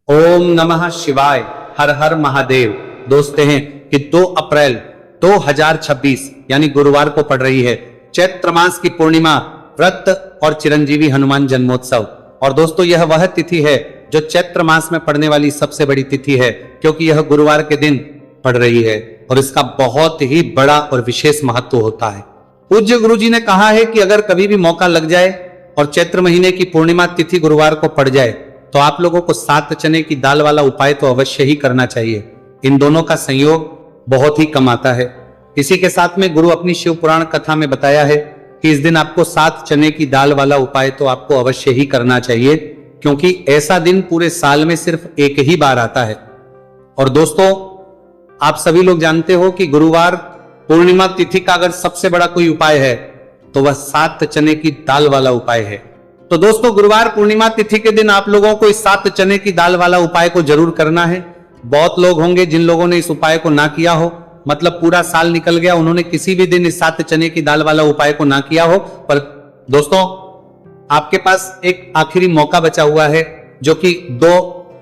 ओम नमः शिवाय। हर हर महादेव। दोस्त हैं कि 2 अप्रैल 2026 यानी गुरुवार को पड़ रही है चैत्र मास की पूर्णिमा, व्रत और चिरंजीवी हनुमान जन्मोत्सव। और दोस्तों यह वह तिथि है जो चैत्र मास में पड़ने वाली सबसे बड़ी तिथि है, क्योंकि यह गुरुवार के दिन पड़ रही है और इसका बहुत ही बड़ा और विशेष महत्व होता है। पूज्य गुरु जी ने कहा है कि अगर कभी भी मौका लग जाए और चैत्र महीने की पूर्णिमा तिथि गुरुवार को पड़ जाए तो आप लोगों को 7 चने की दाल वाला उपाय तो अवश्य ही करना चाहिए। इन दोनों का संयोग बहुत ही कम आता है। इसी के साथ में गुरु अपनी शिव पुराण कथा में बताया है कि इस दिन आपको 7 चने की दाल वाला उपाय तो आपको अवश्य ही करना चाहिए, क्योंकि ऐसा दिन पूरे साल में सिर्फ एक ही बार आता है। और दोस्तों आप सभी लोग जानते हो कि गुरुवार पूर्णिमा तिथि का अगर सबसे बड़ा कोई उपाय है तो वह 7 चने की दाल वाला उपाय है। तो दोस्तों गुरुवार पूर्णिमा तिथि के दिन आप लोगों को इस 7 चने की दाल वाला उपाय को जरूर करना है। बहुत लोग होंगे जिन लोगों ने इस उपाय को ना किया हो, मतलब पूरा साल निकल गया, उन्होंने किसी भी दिन इस 7 चने की दाल वाला उपाय को ना किया हो। पर दोस्तों आपके पास एक आखिरी मौका बचा हुआ है, जो कि 2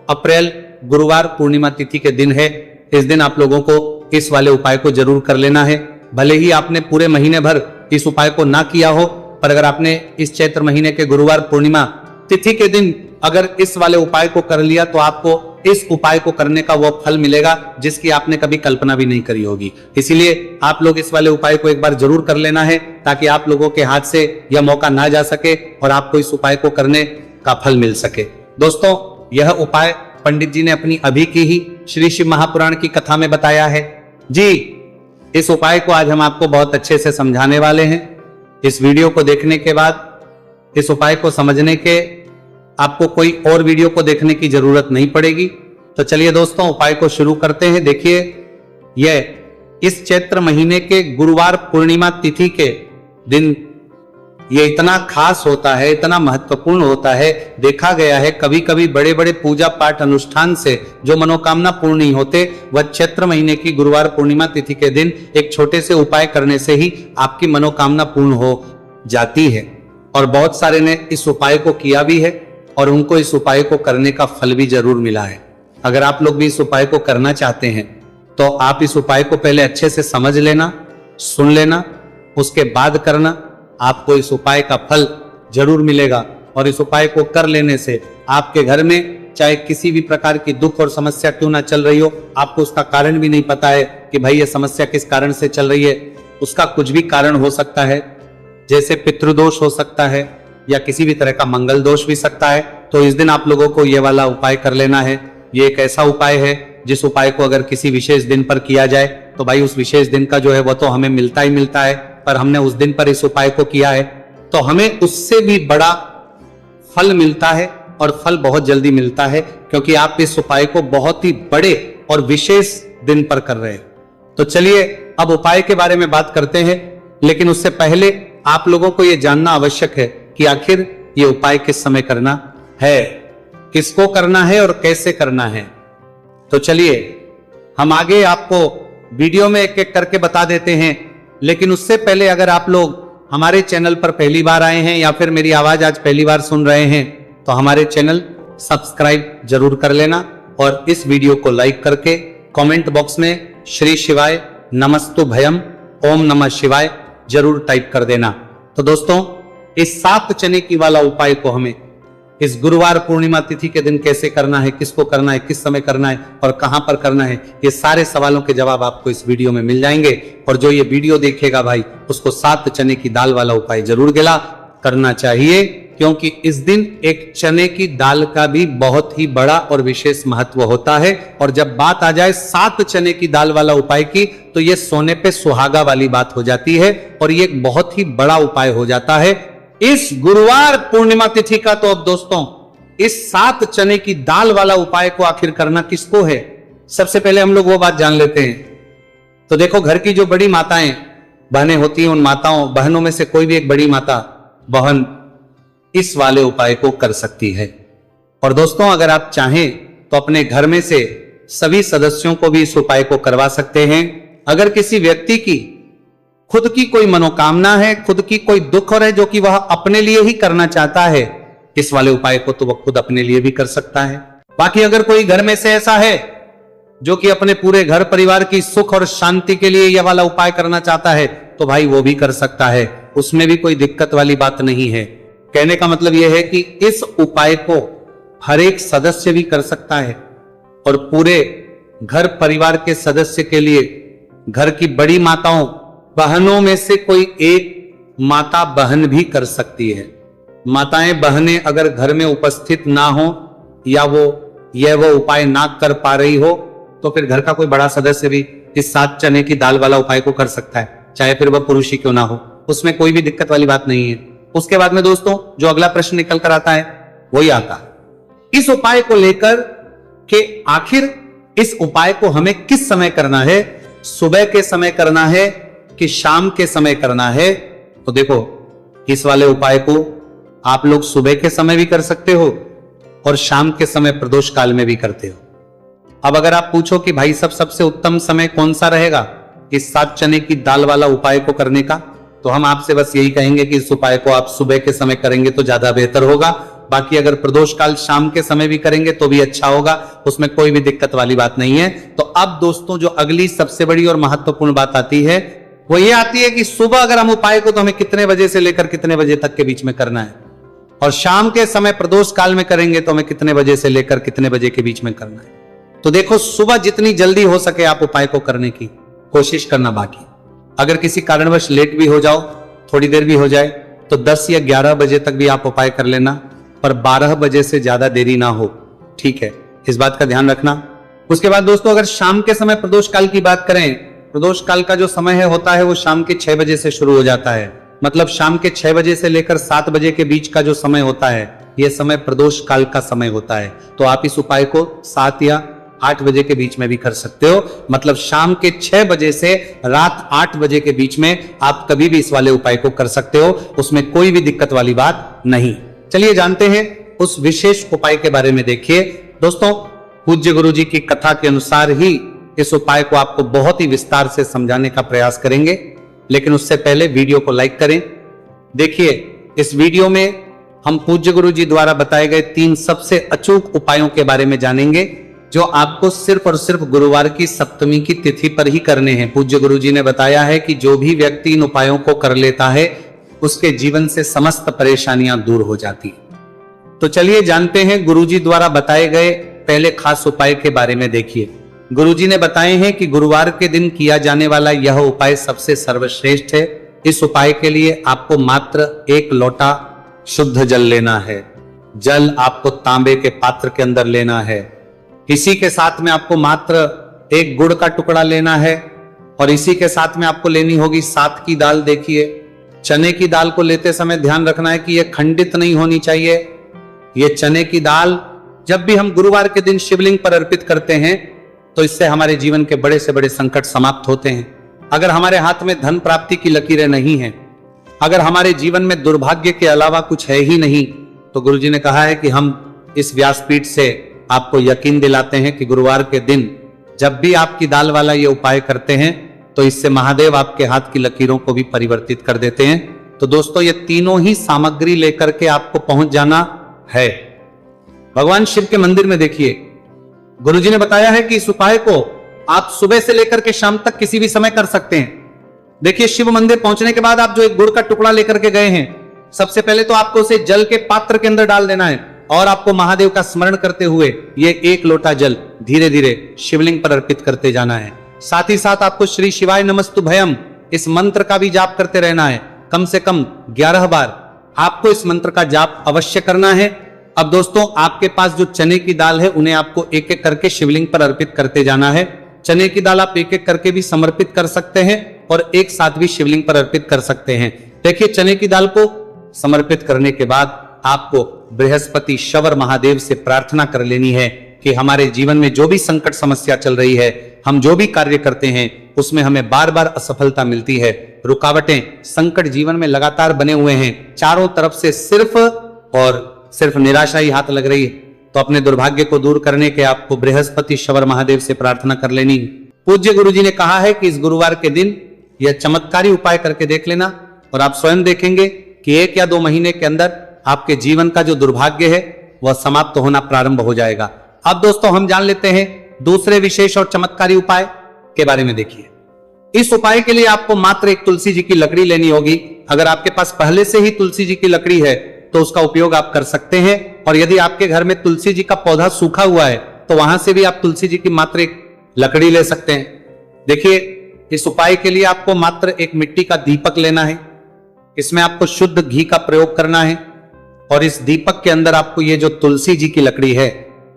अप्रैल गुरुवार पूर्णिमा तिथि के दिन है। इस दिन आप लोगों को इस वाले उपाय को जरूर कर लेना है। भले ही आपने पूरे महीने भर इस उपाय को ना किया हो, पर अगर आपने इस चैत्र महीने के गुरुवार पूर्णिमा तिथि के दिन अगर इस वाले उपाय को कर लिया तो आपको इस उपाय को करने का वो फल मिलेगा जिसकी आपने कभी कल्पना भी नहीं करी होगी। इसीलिए आप लोग इस वाले उपाय को एक बार जरूर कर लेना है, ताकि आप लोगों के हाथ से यह मौका ना जा सके और आपको इस उपाय को करने का फल मिल सके। दोस्तों यह उपाय पंडित जी ने अपनी अभी की ही श्री शिव महापुराण की कथा में बताया है जी। इस उपाय को आज हम आपको बहुत अच्छे से समझाने वाले हैं। इस वीडियो को देखने के बाद इस उपाय को समझने के आपको कोई और वीडियो को देखने की जरूरत नहीं पड़ेगी। तो चलिए दोस्तों उपाय को शुरू करते हैं। देखिए यह इस चैत्र महीने के गुरुवार पूर्णिमा तिथि के दिन ये इतना खास होता है, इतना महत्वपूर्ण होता है। देखा गया है कभी कभी बड़े बड़े पूजा पाठ अनुष्ठान से जो मनोकामना पूर्ण नहीं होते, वह चैत्र महीने की गुरुवार पूर्णिमा तिथि के दिन एक छोटे से उपाय करने से ही आपकी मनोकामना पूर्ण हो जाती है। और बहुत सारे ने इस उपाय को किया भी है और उनको इस उपाय को करने का फल भी जरूर मिला है। अगर आप लोग भी इस उपाय को करना चाहते हैं तो आप इस उपाय को पहले अच्छे से समझ लेना, सुन लेना, उसके बाद करना। आपको इस उपाय का फल जरूर मिलेगा और इस उपाय को कर लेने से आपके घर में चाहे किसी भी प्रकार की दुख और समस्या क्यों ना चल रही हो, आपको उसका कारण भी नहीं पता है कि भाई ये समस्या किस कारण से चल रही है, उसका कुछ भी कारण हो सकता है। जैसे पितृदोष हो सकता है या किसी भी तरह का मंगल दोष भी सकता है। तो इस दिन आप लोगों को ये वाला उपाय कर लेना है। ये एक ऐसा उपाय है जिस उपाय को अगर किसी विशेष दिन पर किया जाए तो भाई उस विशेष दिन का जो है वो तो हमें मिलता ही मिलता है, पर हमने उस दिन पर इस उपाय को किया है तो हमें उससे भी बड़ा फल मिलता है और फल बहुत जल्दी मिलता है, क्योंकि आप इस उपाय को बहुत ही बड़े और विशेष दिन पर कर रहे हैं। तो चलिए अब उपाय के बारे में बात करते हैं, लेकिन उससे पहले आप लोगों को यह जानना आवश्यक है कि आखिर ये उपाय किस समय करना है, किसको करना है और कैसे करना है। तो चलिए हम आगे आपको वीडियो में एक एक करके बता देते हैं, लेकिन उससे पहले अगर आप लोग हमारे चैनल पर पहली बार आए हैं या फिर मेरी आवाज आज पहली बार सुन रहे हैं तो हमारे चैनल सब्सक्राइब जरूर कर लेना और इस वीडियो को लाइक करके कमेंट बॉक्स में श्री शिवाय नमस्तु भयम ओम नमः शिवाय जरूर टाइप कर देना। तो दोस्तों इस 7 चने की वाला उपाय को हमें इस गुरुवार पूर्णिमा तिथि के दिन कैसे करना है, किसको करना है, किस समय करना है और कहां पर करना है, ये सारे सवालों के जवाब आपको इस वीडियो में मिल जाएंगे। और जो ये वीडियो देखेगा भाई उसको 7 चने की दाल वाला उपाय जरूर गिला करना चाहिए, क्योंकि इस दिन एक चने की दाल का भी बहुत ही बड़ा और विशेष महत्व होता है। और जब बात आ जाए 7 चने की दाल वाला उपाय की तो ये सोने पे सुहागा वाली बात हो जाती है और ये एक बहुत ही बड़ा उपाय हो जाता है इस गुरुवार पूर्णिमा तिथि का। तो अब दोस्तों इस 7 चने की दाल वाला उपाय को आखिर करना किसको है, सबसे पहले हम लोग वो बात जान लेते हैं। तो देखो घर की जो बड़ी माताएं बहनें होती हैं, उन माताओं बहनों में से कोई भी एक बड़ी माता बहन इस वाले उपाय को कर सकती है। और दोस्तों अगर आप चाहें तो अपने घर में से सभी सदस्यों को भी इस उपाय को करवा सकते हैं। अगर किसी व्यक्ति की खुद की कोई मनोकामना है, खुद की कोई दुख है जो कि वह अपने लिए ही करना चाहता है, इस वाले उपाय को तो वह खुद अपने लिए भी कर सकता है। बाकी अगर कोई घर में से ऐसा है जो कि अपने पूरे घर परिवार की सुख और शांति के लिए यह वाला उपाय करना चाहता है, तो भाई वो भी कर सकता है, उसमें भी कोई दिक्कत वाली बात नहीं है। कहने का मतलब यह है कि इस उपाय को हर एक सदस्य भी कर सकता है और पूरे घर परिवार के सदस्य के लिए घर की बड़ी माताओं बहनों में से कोई एक माता बहन भी कर सकती है। माताएं बहनें अगर घर में उपस्थित ना हो या वो उपाय ना कर पा रही हो, तो फिर घर का कोई बड़ा सदस्य भी इस 7 चने की दाल वाला उपाय को कर सकता है, चाहे फिर वह पुरुष ही क्यों ना हो, उसमें कोई भी दिक्कत वाली बात नहीं है। उसके बाद में दोस्तों जो अगला प्रश्न निकल कर आता है वही आता है इस उपाय को लेकर कि आखिर इस उपाय को हमें किस समय करना है, सुबह के समय करना है कि शाम के समय करना है। तो देखो, इस वाले उपाय को आप लोग सुबह के समय भी कर सकते हो और शाम के समय प्रदोष काल में भी करते हो। अब अगर आप पूछो कि भाई सबसे उत्तम समय कौन सा रहेगा इस 7 चने की दाल वाला उपाय को करने का, तो हम आपसे बस यही कहेंगे कि इस उपाय को आप सुबह के समय करेंगे तो ज्यादा बेहतर होगा। बाकी अगर प्रदोष काल शाम के समय भी करेंगे तो भी अच्छा होगा, उसमें कोई भी दिक्कत वाली बात नहीं है। तो अब दोस्तों जो अगली सबसे बड़ी और महत्वपूर्ण बात आती है वो ये आती है कि सुबह अगर हम उपाय को तो हमें कितने बजे से लेकर कितने बजे तक के बीच में करना है, और शाम के समय प्रदोष काल में करेंगे तो हमें कितने बजे से लेकर कितने बजे के बीच में करना है। तो देखो, सुबह जितनी जल्दी हो सके आप उपाय को करने की कोशिश करना। बाकी अगर किसी कारणवश लेट भी हो जाओ, थोड़ी देर भी हो जाए, तो 10 या 11 बजे तक भी आप उपाय कर लेना, पर 12 बजे से ज्यादा देरी ना हो, ठीक है, इस बात का ध्यान रखना। उसके बाद दोस्तों अगर शाम के समय प्रदोष काल की बात करें, प्रदोष काल का जो समय होता है वो शाम के 6 बजे से शुरू हो जाता है। मतलब शाम के 6 बजे से लेकर 7 बजे के बीच का जो समय होता है यह समय प्रदोष काल का समय होता है। तो आप इस उपाय को 7 या 8 बजे के बीच में भी कर सकते हो। मतलब शाम के 6 बजे से रात 8 बजे के बीच में आप कभी भी इस वाले उपाय को कर सकते हो, उसमें कोई भी दिक्कत वाली बात नहीं। चलिए जानते हैं उस विशेष उपाय के बारे में। देखिए दोस्तों, पूज्य गुरु जी की कथा के अनुसार ही इस उपाय को आपको बहुत ही विस्तार से समझाने का प्रयास करेंगे, लेकिन उससे पहले वीडियो को लाइक करें। देखिए, इस वीडियो में हम पूज्य गुरु जी द्वारा बताए गए 3 सबसे अचूक उपायों के बारे में जानेंगे, जो आपको सिर्फ और सिर्फ गुरुवार की सप्तमी की तिथि पर ही करने हैं। पूज्य गुरु जी ने बताया है कि जो भी व्यक्ति इन उपायों को कर लेता है उसके जीवन से समस्त परेशानियां दूर हो जाती हैं। तो चलिए जानते हैं गुरुजी द्वारा बताए गए पहले खास उपाय के बारे में। देखिए, गुरुजी ने बताए हैं कि गुरुवार के दिन किया जाने वाला यह उपाय सबसे सर्वश्रेष्ठ है। इस उपाय के लिए आपको मात्र 1 लोटा शुद्ध जल लेना है। जल आपको तांबे के पात्र के अंदर लेना है। इसी के साथ में आपको मात्र 1 गुड़ का टुकड़ा लेना है, और इसी के साथ में आपको लेनी होगी 7 की दाल। देखिए, चने की दाल को लेते समय ध्यान रखना है कि यह खंडित नहीं होनी चाहिए। यह चने की दाल जब भी हम गुरुवार के दिन शिवलिंग पर अर्पित करते हैं तो इससे हमारे जीवन के बड़े से बड़े संकट समाप्त होते हैं। अगर हमारे हाथ में धन प्राप्ति की लकीरें नहीं हैं, अगर हमारे जीवन में दुर्भाग्य के अलावा कुछ है ही नहीं, तो गुरुजी ने कहा है कि हम इस व्यासपीठ से आपको यकीन दिलाते हैं कि गुरुवार के दिन जब भी आपकी दाल वाला ये उपाय करते हैं तो इससे महादेव आपके हाथ की लकीरों को भी परिवर्तित कर देते हैं। तो दोस्तों, ये तीनों ही सामग्री लेकर के आपको पहुंच जाना है भगवान शिव के मंदिर में। देखिए, गुरुजी ने बताया है कि इस उपाय को आप सुबह से लेकर के शाम तक किसी भी समय कर सकते हैं। देखिए, शिव मंदिर पहुंचने के बाद आप जो 1 गुड़ का टुकड़ा लेकर के गए हैं, सबसे पहले तो आपको उसे जल के पात्र के अंदर डाल देना है, और आपको महादेव का स्मरण करते हुए ये 1 लोटा जल धीरे धीरे शिवलिंग पर अर्पित करते जाना है। साथ ही साथ आपको श्री शिवाय नमस्तुभयम इस मंत्र का भी जाप करते रहना है। कम से कम 11 बार आपको इस मंत्र का जाप अवश्य करना है। अब दोस्तों, आपके पास जो चने की दाल है उन्हें आपको एक एक करके शिवलिंग पर अर्पित करते जाना है। चने की दाल आप एक एक करके भी समर्पित कर सकते हैं और एक साथ भी शिवलिंग पर अर्पित कर सकते हैं। देखिए, चने की दाल को समर्पित करने के बाद आपको बृहस्पति शवर महादेव से प्रार्थना कर लेनी है कि हमारे जीवन में जो भी संकट समस्या चल रही है, हम जो भी कार्य करते हैं उसमें हमें बार बार असफलता मिलती है, रुकावटें संकट जीवन में लगातार बने हुए हैं, चारों तरफ से सिर्फ और सिर्फ निराशा ही हाथ लग रही है, तो अपने दुर्भाग्य को दूर करने के आपको बृहस्पति शवर महादेव से प्रार्थना कर लेनी। पूज्य गुरुजी ने कहा है कि इस गुरुवार के दिन यह चमत्कारी उपाय करके देख लेना, और आप स्वयं देखेंगे कि 1 या 2 महीने के अंदर आपके जीवन का जो दुर्भाग्य है वह समाप्त होना प्रारंभ हो जाएगा। अब दोस्तों हम जान लेते हैं दूसरे विशेष और चमत्कारी उपाय के बारे में। देखिए, इस उपाय के लिए आपको मात्र एक तुलसी जी की लकड़ी लेनी होगी। अगर आपके पास पहले से ही तुलसी जी की लकड़ी है तो उसका उपयोग आप कर सकते हैं, और यदि आपके घर में तुलसी जी का पौधा सूखा हुआ है तो वहां से भी आप तुलसी जी की मात्र एक लकड़ी ले सकते हैं। देखिए, इस उपाय के लिए आपको मात्र एक मिट्टी का दीपक लेना है। इसमें आपको शुद्ध घी का प्रयोग करना है, और इस दीपक के अंदर आपको ये जो तुलसी जी की लकड़ी है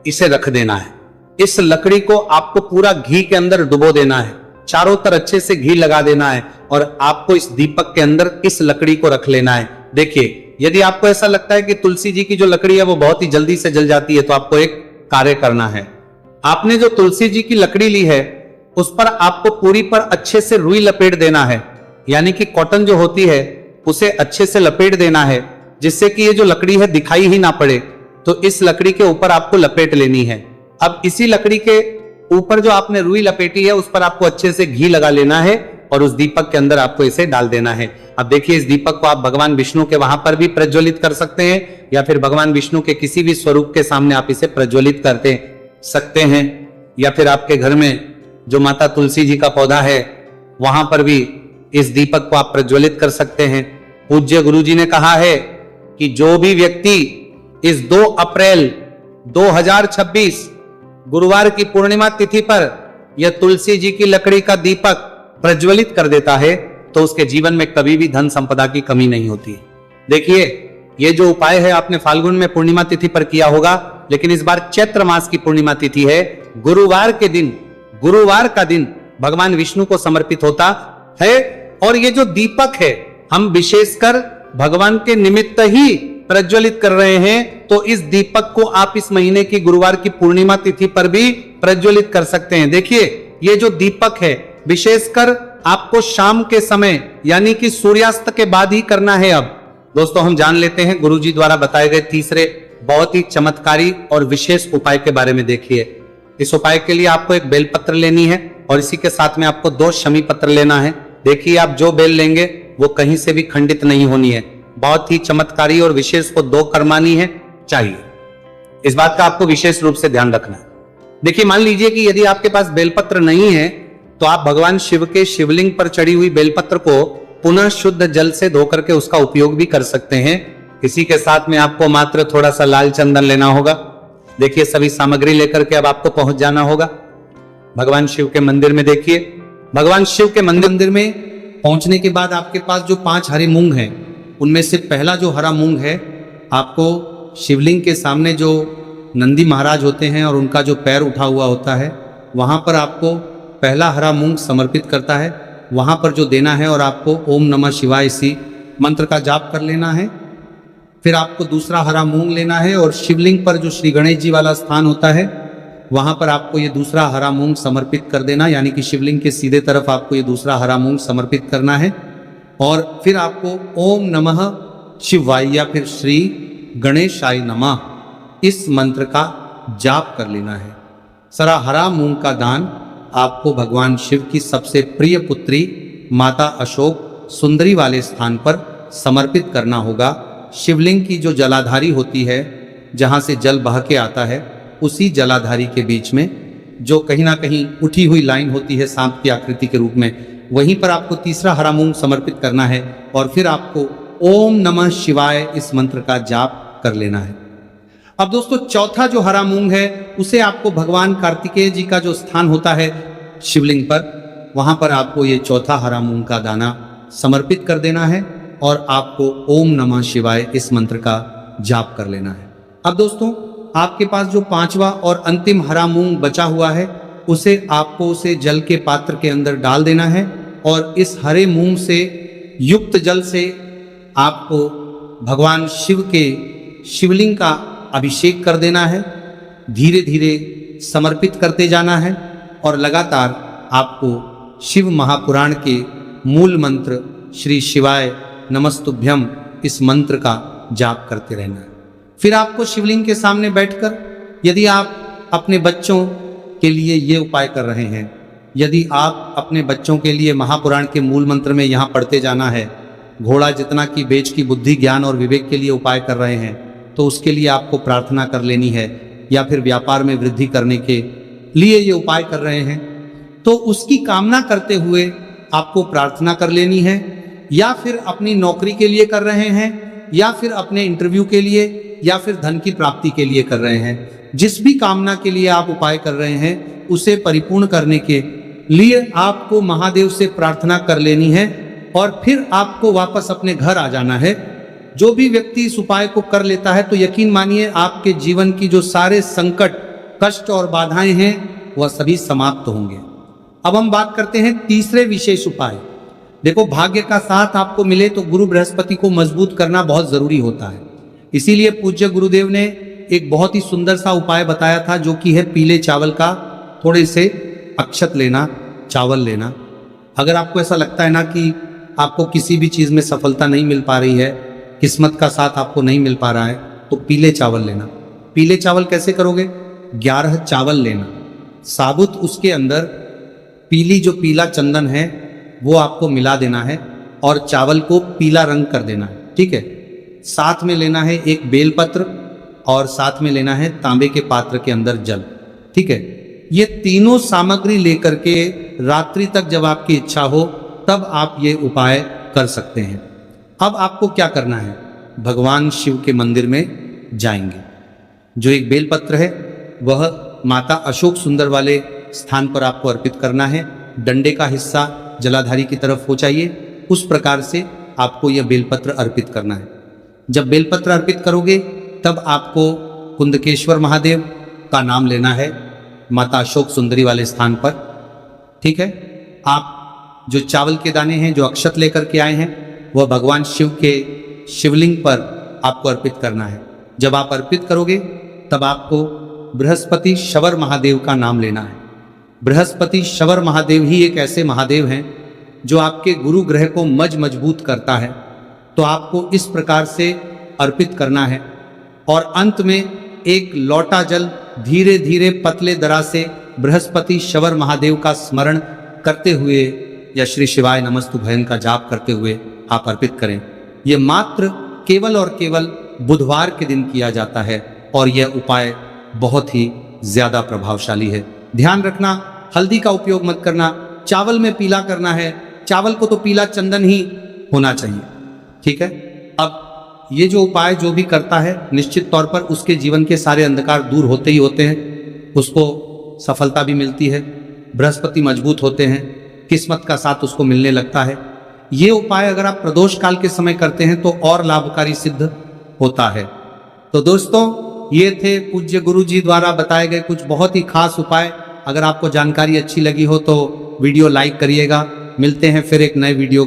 इसे रख देना है। इस लकड़ी को आपको पूरा घी के अंदर डुबो देना है, चारों तरफ अच्छे से घी लगा देना है, और आपको इस दीपक के अंदर इस लकड़ी को रख लेना है। देखिए, यदि आपको ऐसा लगता है कि तुलसी जी की जो लकड़ी है वो बहुत ही जल्दी से जल जाती है, तो आपको एक कार्य करना है। आपने जो तुलसी जी की लकड़ी ली है उस पर आपको पूरी पर अच्छे से रुई लपेट देना है, यानी कि कॉटन जो होती है उसे अच्छे से लपेट देना है, जिससे कि ये जो लकड़ी है दिखाई ही ना पड़े। तो इस लकड़ी के ऊपर आपको लपेट लेनी है। अब इसी लकड़ी के ऊपर जो आपने रुई लपेटी है उस पर आपको अच्छे से घी लगा लेना है, और उस दीपक के अंदर आपको इसे डाल देना है। अब देखिए, इस दीपक को आप भगवान विष्णु के वहां पर भी प्रज्वलित कर सकते हैं, या फिर भगवान विष्णु के किसी भी स्वरूप के सामने आप इसे प्रज्वलित करते सकते हैं, या फिर आपके घर में जो माता तुलसी जी का पौधा है वहां पर भी इस दीपक को आप प्रज्वलित कर सकते हैं। पूज्य गुरु जी ने कहा है कि जो भी व्यक्ति इस 2 अप्रैल 2026 गुरुवार की पूर्णिमा तिथि पर यह तुलसी जी की लकड़ी का दीपक प्रज्वलित कर देता है तो उसके जीवन में कभी भी धन संपदा की कमी नहीं होती। देखिए, ये जो उपाय है आपने फाल्गुन में पूर्णिमा तिथि पर किया होगा, लेकिन इस बार चैत्र मास की पूर्णिमा तिथि है, गुरुवार के दिन, गुरुवार का दिन भगवान विष्णु को समर्पित होता है। और ये जो दीपक है हम विशेषकर भगवान के निमित्त ही प्रज्वलित कर रहे हैं, तो इस दीपक को आप इस महीने की गुरुवार की पूर्णिमा तिथि पर भी प्रज्वलित कर सकते हैं। देखिए, ये जो दीपक है विशेषकर आपको शाम के समय यानी कि सूर्यास्त के बाद ही करना है। अब दोस्तों हम जान लेते हैं गुरु जी द्वारा बताए गए तीसरे बहुत ही चमत्कारी और विशेष उपाय के बारे में। देखिए, इस उपाय के लिए आपको एक बेलपत्र लेनी है, और इसी के साथ में आपको 2 शमी पत्र लेना है। देखिए, आप जो बेल लेंगे वो कहीं से भी खंडित नहीं होनी है, बहुत ही चमत्कारी और विशेष को 2 कर्मानी है चाहिए। इस बात का आपको विशेष रूप से ध्यान रखना है। देखिए, मान लीजिए कि यदि आपके पास बेलपत्र नहीं है तो आप भगवान शिव के शिवलिंग पर चढ़ी हुई बेलपत्र को पुनः शुद्ध जल से धो करके उसका उपयोग भी कर सकते हैं। इसी के साथ में आपको मात्र थोड़ा सा लाल चंदन लेना होगा। देखिए, सभी सामग्री लेकर के अब आपको पहुंच जाना होगा भगवान शिव के मंदिर में। देखिए, भगवान शिव के मंदिर में पहुंचने के बाद आपके पास जो 5 हरे मूंग हैं उनमें से पहला जो हरा मूंग है, आपको शिवलिंग के सामने जो नंदी महाराज होते हैं और उनका जो पैर उठा हुआ होता है वहां पर आपको पहला हरा मूंग समर्पित करता है, वहां पर जो देना है, और आपको ओम नमः शिवाय इसी मंत्र का जाप कर लेना है। फिर आपको दूसरा हरा मूंग लेना है, और शिवलिंग पर जो श्री गणेश जी वाला स्थान होता है वहां पर आपको ये दूसरा हरा मूंग समर्पित कर देना, यानी कि शिवलिंग के सीधे तरफ आपको ये दूसरा हरा मूंग समर्पित करना है। और फिर आपको ओम नमः शिवाय या फिर श्री गणेशाय नमः इस मंत्र का जाप कर लेना है। सारा हरा मूंग का दान आपको भगवान शिव की सबसे प्रिय पुत्री माता अशोक सुंदरी वाले स्थान पर समर्पित करना होगा। शिवलिंग की जो जलाधारी होती है, जहाँ से जल बह के आता है, उसी जलाधारी के बीच में जो कहीं ना कहीं उठी हुई लाइन होती है सांप की आकृति के रूप में, वहीं पर आपको तीसरा हरा मूंग समर्पित करना है, और फिर आपको ओम नमः शिवाय इस मंत्र का जाप कर लेना है। अब दोस्तों, चौथा जो हरा मूंग है उसे आपको भगवान कार्तिकेय जी का जो स्थान होता है शिवलिंग पर, वहां पर आपको ये चौथा हरा मूंग का दाना समर्पित कर देना है, और आपको ओम नमः शिवाय इस मंत्र का जाप कर लेना है। अब दोस्तों, आपके पास जो 5वां और अंतिम हरा मूंग बचा हुआ है उसे आपको उसे जल के पात्र के अंदर डाल देना है, और इस हरे मूंग से युक्त जल से आपको भगवान शिव के शिवलिंग का अभिषेक कर देना है। धीरे धीरे समर्पित करते जाना है, और लगातार आपको शिव महापुराण के मूल मंत्र श्री शिवाय नमस्तुभ्यम इस मंत्र का जाप करते रहना है। फिर आपको शिवलिंग के सामने बैठकर, यदि आप अपने बच्चों के लिए ये उपाय कर रहे हैं, यदि आप अपने बच्चों के लिए महापुराण के मूल मंत्र में यहाँ पढ़ते जाना है, घोड़ा जितना की बेच की बुद्धि ज्ञान और विवेक के लिए उपाय कर रहे हैं, तो उसके लिए आपको प्रार्थना कर लेनी है या फिर व्यापार में वृद्धि करने के लिए ये उपाय कर रहे हैं, तो उसकी कामना करते हुए आपको प्रार्थना कर लेनी है। या फिर अपनी नौकरी के लिए कर रहे हैं, या फिर अपने इंटरव्यू के लिए, या फिर धन की प्राप्ति के लिए कर रहे हैं, जिस भी कामना के लिए आप उपाय कर रहे हैं उसे परिपूर्ण करने के लिए आपको महादेव से प्रार्थना कर लेनी है और फिर आपको वापस अपने घर आ जाना है। जो भी व्यक्ति इस उपाय को कर लेता है तो यकीन मानिए आपके जीवन की जो सारे संकट, कष्ट और बाधाएं हैं वह सभी समाप्त होंगे। अब हम बात करते हैं तीसरे विशेष उपाय। देखो, भाग्य का साथ आपको मिले तो गुरु बृहस्पति को मजबूत करना बहुत जरूरी होता है। इसीलिए पूज्य गुरुदेव ने एक बहुत ही सुंदर सा उपाय बताया था, जो कि है पीले चावल का थोड़े से अक्षत लेना, चावल लेना। अगर आपको ऐसा लगता है ना कि आपको किसी भी चीज में सफलता नहीं मिल पा रही है, किस्मत का साथ आपको नहीं मिल पा रहा है, तो पीले चावल लेना। पीले चावल कैसे करोगे? 11 चावल लेना, साबुत उसके अंदर पीली जो पीला चंदन है वो आपको मिला देना है और चावल को पीला रंग कर देना है, ठीक है। साथ में लेना है एक बेलपत्र और साथ में लेना है तांबे के पात्र के अंदर जल, ठीक है। ये तीनों सामग्री लेकर के रात्रि तक जब आपकी इच्छा हो तब आप ये उपाय कर सकते हैं। अब आपको क्या करना है? भगवान शिव के मंदिर में जाएंगे। जो एक बेलपत्र है वह माता अशोक सुंदर वाले स्थान पर आपको अर्पित करना है। डंडे का हिस्सा जलाधारी की तरफ हो चाहिए, उस प्रकार से आपको यह बेलपत्र अर्पित करना है। जब बेलपत्र अर्पित करोगे तब आपको कुंदकेश्वर महादेव का नाम लेना है, माता अशोक सुंदरी वाले स्थान पर, ठीक है। आप जो चावल के दाने हैं, जो अक्षत लेकर के आए हैं, वह भगवान शिव के शिवलिंग पर आपको अर्पित करना है। जब आप अर्पित करोगे तब आपको बृहस्पति शवर महादेव का नाम लेना है। बृहस्पति शवर महादेव ही एक ऐसे महादेव हैं जो आपके गुरु ग्रह को मजबूत करता है। तो आपको इस प्रकार से अर्पित करना है और अंत में एक लोटा जल धीरे धीरे पतले दरा से बृहस्पति शवर महादेव का स्मरण करते हुए या श्री शिवाय नमस्तु भयन का जाप करते हुए आप अर्पित करें। यह मात्र केवल और केवल बुधवार के दिन किया जाता है और यह उपाय बहुत ही ज्यादा प्रभावशाली है। ध्यान रखना, हल्दी का उपयोग मत करना। चावल में पीला करना है, चावल को तो पीला चंदन ही होना चाहिए, ठीक है। अब ये जो उपाय जो भी करता है, निश्चित तौर पर उसके जीवन के सारे अंधकार दूर होते ही होते हैं, उसको सफलता भी मिलती है, बृहस्पति मजबूत होते हैं, किस्मत का साथ उसको मिलने लगता है। ये उपाय अगर आप प्रदोष काल के समय करते हैं तो और लाभकारी सिद्ध होता है। तो दोस्तों, ये थे पूज्य गुरु जी द्वारा बताए गए कुछ बहुत ही खास उपाय। अगर आपको जानकारी अच्छी लगी हो तो वीडियो लाइक करिएगा। मिलते हैं फिर एक नए वीडियो।